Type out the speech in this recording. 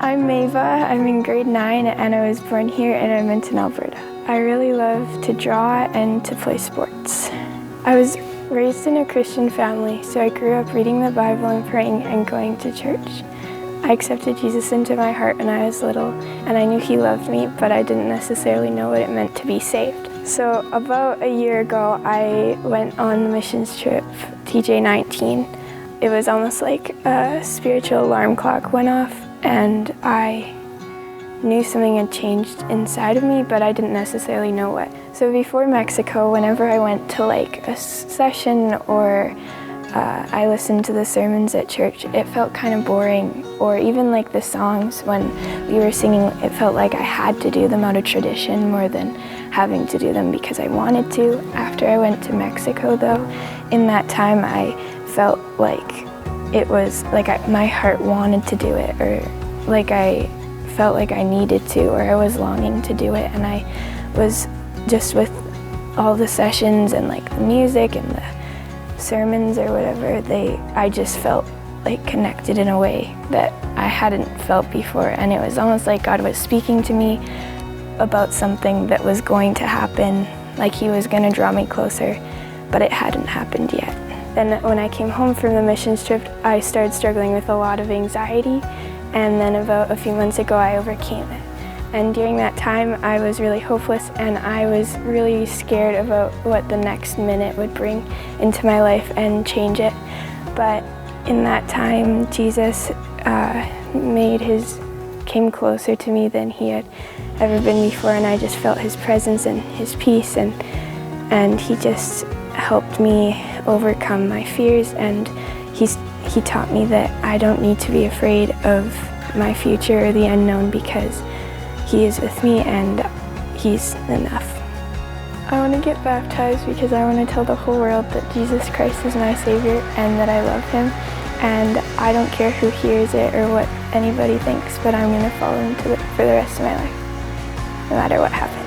I'm Maeva. I'm in grade 9 and I was born here in Edmonton, Alberta. I really love to draw and to play sports. I was raised in a Christian family, so I grew up reading the Bible and praying and going to church. I accepted Jesus into my heart when I was little, and I knew he loved me, but I didn't necessarily know what it meant to be saved. So about a year ago, I went on the missions trip, TJ19. It was almost like a spiritual alarm clock went off, and I knew something had changed inside of me, but I didn't necessarily know what. So before Mexico, whenever I went to like a session or I listened to the sermons at church, it felt kind of boring. Or even like the songs, when we were singing, it felt like I had to do them out of tradition more than having to do them because I wanted to. After I went to Mexico though, in that time I felt like it was like my heart wanted to do it, or like I felt like I needed to, or I was longing to do it. And I was just with all the sessions and like the music and the sermons or whatever, I just felt like connected in a way that I hadn't felt before. And it was almost like God was speaking to me about something that was going to happen, like he was going to draw me closer, but it hadn't happened yet. Then when I came home from the missions trip, I started struggling with a lot of anxiety, and then about a few months ago I overcame it. And during that time I was really hopeless, and I was really scared about what the next minute would bring into my life and change it. But in that time, Jesus came closer to me than he had ever been before, and I just felt his presence and his peace, and he just helped me overcome my fears, and he taught me that I don't need to be afraid of my future or the unknown, because he is with me and he's enough. I want to get baptized because I want to tell the whole world that Jesus Christ is my Savior and that I love him, and I don't care who hears it or what anybody thinks, but I'm going to follow him for the rest of my life, no matter what happens.